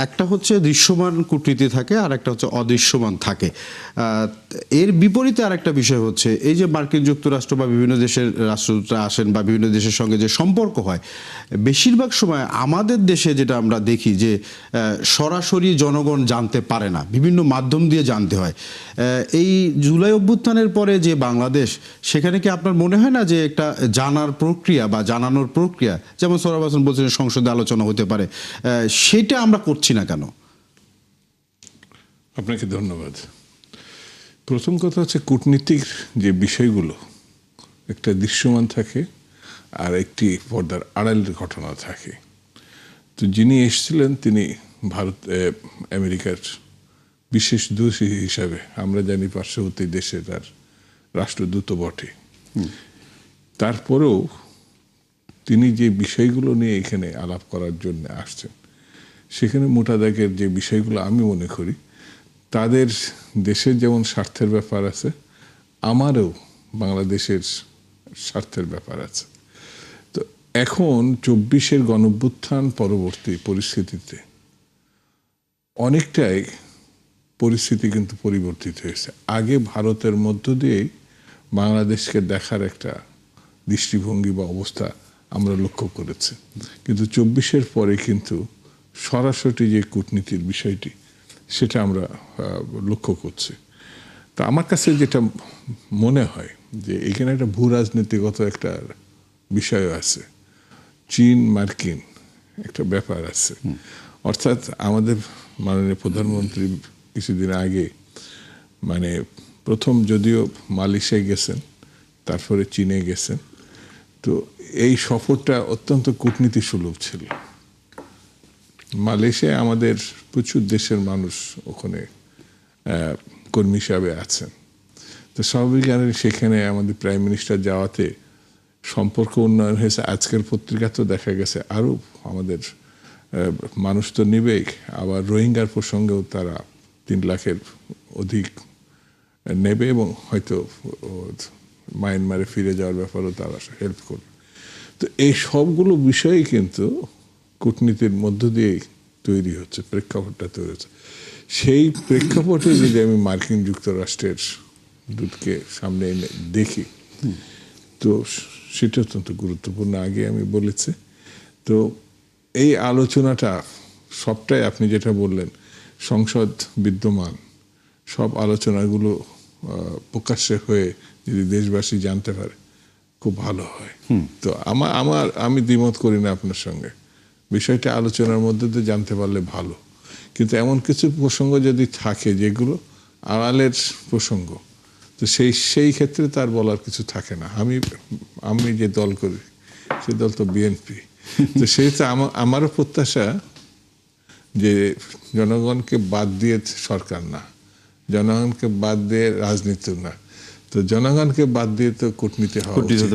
একটা হচ্ছে দৃশ্যমান কূটনীতি থাকে আর একটা হচ্ছে অদৃশ্যমান থাকে। এর বিপরীতে আরেকটা বিষয় হচ্ছে এই যে মার্কিন যুক্তরাষ্ট্র বা বিভিন্ন দেশের রাষ্ট্রদূতরা আসেন বা বিভিন্ন দেশের সঙ্গে যে সম্পর্ক হয়, বেশিরভাগ সময় আমাদের দেশে যেটা আমরা দেখি যে সরাসরি জনগণ জানতে পারে না, বিভিন্ন মাধ্যম দিয়ে জানতে হয়। এই জুলাই অভ্যুত্থানের পরে যে বাংলাদেশ, সেখানে কি আপনার মনে হয় না যে একটা জানার প্রক্রিয়া বা জানানোর প্রক্রিয়া, যেমন সোহরাব হোসেন বলছেন সংসদে আলোচনা হতে পারে, সেটা আমরা করছি না কেন? আপনাকে ধন্যবাদ। প্রথম কথা হচ্ছে কূটনীতির যে বিষয়গুলো একটা দৃশ্যমান থাকে আর একটি পর্দার আড়ালের ঘটনা থাকে। তো যিনি এসেছিলেন তিনি আমেরিকার বিশেষ দূত হিসাবে, আমরা জানি পার্শ্ববর্তী দেশে তার রাষ্ট্রদূত বটে। তারপরেও তিনি যে বিষয়গুলো নিয়ে এখানে আলাপ করার জন্য আসছেন, সেখানে মোটা দাগের যে বিষয়গুলো আমি মনে করি তাদের দেশের যেমন স্বার্থের ব্যাপার আছে, আমারও বাংলাদেশের স্বার্থের ব্যাপার আছে। তো এখন ২৪-এর গণঅভ্যুত্থান পরবর্তী পরিস্থিতিতে অনেকটাই পরিস্থিতি কিন্তু পরিবর্তিত হয়েছে। আগে ভারতের মধ্য দিয়েই বাংলাদেশকে দেখার একটা দৃষ্টিভঙ্গি বা অবস্থা আমরা লক্ষ্য করেছি, কিন্তু ২৪-এর পরে কিন্তু সরাসরি যে কূটনীতির বিষয়টি সেটা আমরা লক্ষ্য করছি। তা আমার কাছে যেটা মনে হয় যে এখানে একটা ভূ রাজনীতিগত একটা বিষয় আছে, চীন মার্কিন একটা ব্যাপার আছে। অর্থাৎ আমাদের মাননীয় প্রধানমন্ত্রী কিছুদিন আগে প্রথম যদিও মালয়েশিয়ায় গেছেন, তারপরে চীনে গেছেন। তো এই সফরটা অত্যন্ত কূটনীতি সুলভ ছিল। মালয়েশিয়ায় আমাদের প্রচুর দেশের মানুষ ওখানে কর্মী হিসাবে আছেন। তো স্বাভাবিক সেখানে আমাদের প্রাইম মিনিস্টার যাওয়াতে সম্পর্ক উন্নয়ন হয়েছে। আজকের পত্রিকাতেও দেখা গেছে আরও আমাদের মানুষ তো নেবেই, আবার রোহিঙ্গার প্রসঙ্গেও তারা ৩ লাখের অধিক নেবে এবং হয়তো মায়ানমারে ফিরে যাওয়ার ব্যাপারেও তারা হেল্প করবে। তো এই সবগুলো বিষয়ই কিন্তু কূটনীতির মধ্য দিয়েই তৈরি হচ্ছে, প্রেক্ষাপটটা তৈরি হচ্ছে। সেই প্রেক্ষাপটে যদি আমি মার্কিন যুক্তরাষ্ট্রের দূতকে সামনে এনে দেখি, তো সেটা অত্যন্ত গুরুত্বপূর্ণ, আগে আমি বলেছি। তো এই আলোচনাটা সবটাই আপনি যেটা বললেন, সংসদ বিদ্যমান সব আলোচনাগুলো প্রকাশ্যে হয়ে যদি দেশবাসী জানতে পারে খুব ভালো হয়। তো আমি দ্বিমত করি না আপনার সঙ্গে, বিষয়টা আলোচনার মধ্যে দিয়ে জানতে পারলে ভালো। কিন্তু এমন কিছু প্রসঙ্গ যদি থাকে যেগুলো আড়ালের প্রসঙ্গ, তো সেই ক্ষেত্রে তার বলার কিছু থাকে না। আমি যে দল করি সেই দল তো বিএনপি। তো সেটা আমারও প্রত্যাশা যে জনগণকে বাদ দিয়ে সরকার না, জনগণকে বাদ দিয়ে রাজনীতি না, তো জনগণকে বাদ দিয়ে তো কূটনীতি হওয়া উচিত।